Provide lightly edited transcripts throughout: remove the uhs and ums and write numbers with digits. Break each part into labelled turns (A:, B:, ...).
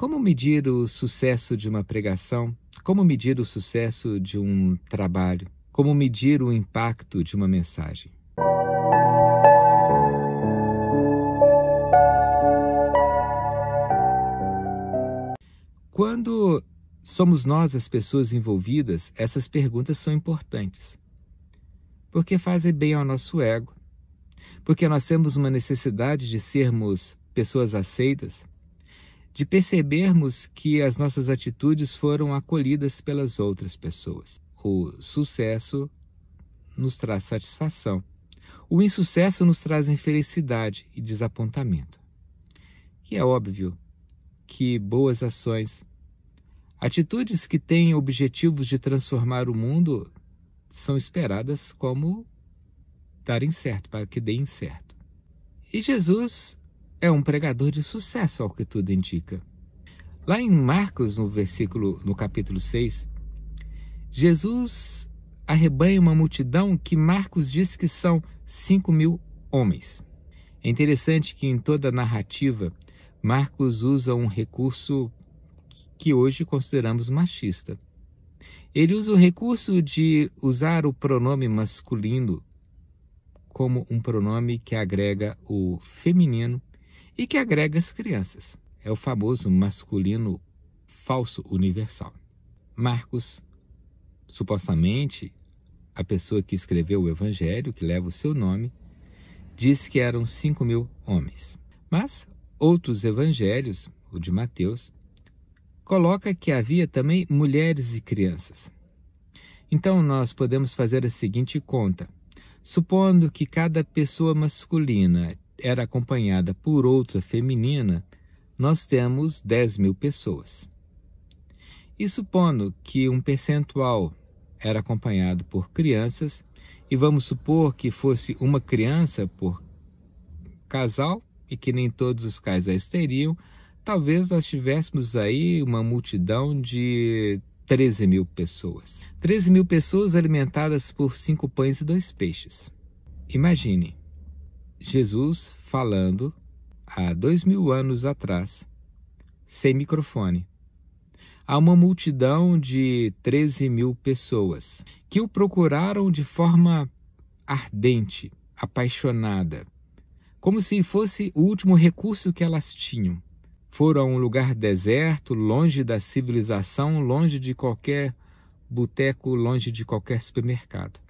A: Como medir o sucesso de uma pregação? Como medir o sucesso de um trabalho? Como medir o impacto de uma mensagem? Quando somos nós as pessoas envolvidas, essas perguntas são importantes, porque fazem bem ao nosso ego, porque nós temos uma necessidade de sermos pessoas aceitas, de percebermos que as nossas atitudes foram acolhidas pelas outras pessoas. O sucesso nos traz satisfação. O insucesso nos traz infelicidade e desapontamento. E é óbvio que boas ações, atitudes que têm objetivos de transformar o mundo, são esperadas como darem certo, para que deem certo. E Jesus é um pregador de sucesso, ao que tudo indica. Lá em Marcos, no capítulo 6, Jesus arrebanha uma multidão que Marcos diz que são 5.000 homens. É interessante que em toda a narrativa, Marcos usa um recurso que hoje consideramos machista. Ele usa o recurso de usar o pronome masculino como um pronome que agrega o feminino e que agrega as crianças. É o famoso masculino falso universal. Marcos, supostamente, a pessoa que escreveu o Evangelho, que leva o seu nome, diz que eram 5.000 homens. Mas outros evangelhos, o de Mateus, coloca que havia também mulheres e crianças. Então nós podemos fazer a seguinte conta. Supondo que cada pessoa masculina era acompanhada por outra feminina, nós temos 10.000 pessoas. E supondo que um percentual era acompanhado por crianças, e vamos supor que fosse uma criança por casal, e que nem todos os casais teriam, talvez nós tivéssemos aí uma multidão de 13.000 pessoas. 13.000 pessoas alimentadas por 5 pães e 2 peixes. Imagine, Jesus falando há 2.000 anos atrás, sem microfone, a uma multidão de 13.000 pessoas que o procuraram de forma ardente, apaixonada, como se fosse o último recurso que elas tinham. Foram a um lugar deserto, longe da civilização, longe de qualquer boteco, longe de qualquer supermercado,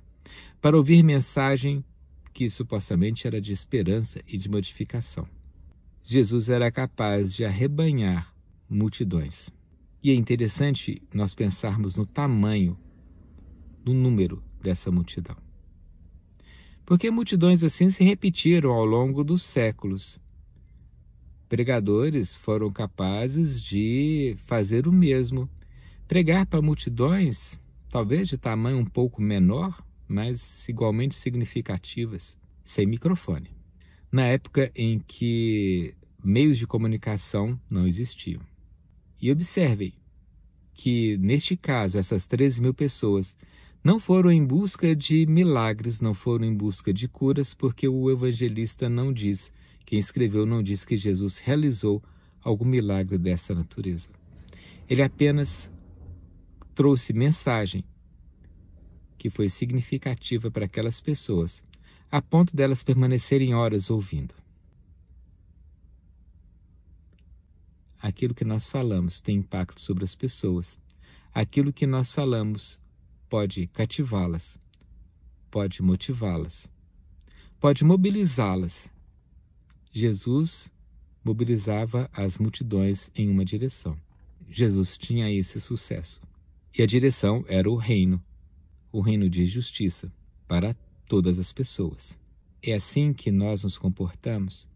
A: para ouvir mensagem que supostamente era de esperança e de modificação. Jesus era capaz de arrebanhar multidões. E é interessante nós pensarmos no tamanho, no número dessa multidão. Porque multidões assim se repetiram ao longo dos séculos. Pregadores foram capazes de fazer o mesmo. Pregar para multidões, talvez de tamanho um pouco menor, mas igualmente significativas, sem microfone. Na época em que meios de comunicação não existiam. E observem que, neste caso, essas 13.000 pessoas não foram em busca de milagres, não foram em busca de curas, porque o evangelista não diz, quem escreveu não diz que Jesus realizou algum milagre dessa natureza. Ele apenas trouxe mensagem que foi significativa para aquelas pessoas, a ponto delas permanecerem horas ouvindo. Aquilo que nós falamos tem impacto sobre as pessoas. Aquilo que nós falamos pode cativá-las, pode motivá-las, pode mobilizá-las. Jesus mobilizava as multidões em uma direção. Jesus tinha esse sucesso. E a direção era o reino de justiça para todas as pessoas. É assim que nós nos comportamos?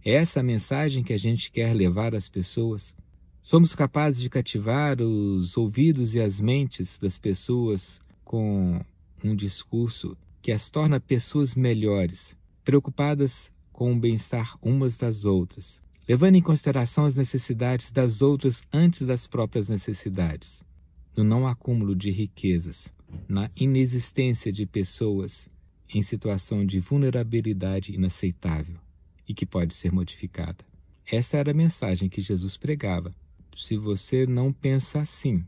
A: É essa a mensagem que a gente quer levar às pessoas? Somos capazes de cativar os ouvidos e as mentes das pessoas com um discurso que as torna pessoas melhores, preocupadas com o bem-estar umas das outras, levando em consideração as necessidades das outras antes das próprias necessidades, no não acúmulo de riquezas, na inexistência de pessoas em situação de vulnerabilidade inaceitável e que pode ser modificada. Essa era a mensagem que Jesus pregava. se você não pensa assim,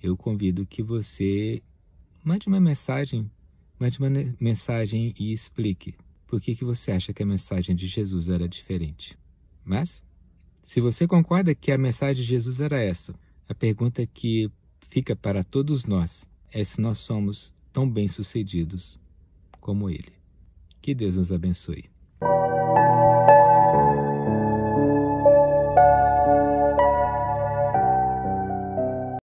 A: eu convido que você mande uma mensagem e explique por que você acha que a mensagem de Jesus era diferente. Mas, se você concorda que a mensagem de Jesus era essa, a pergunta que fica para todos nós é se nós somos tão bem-sucedidos como ele. Que Deus nos abençoe.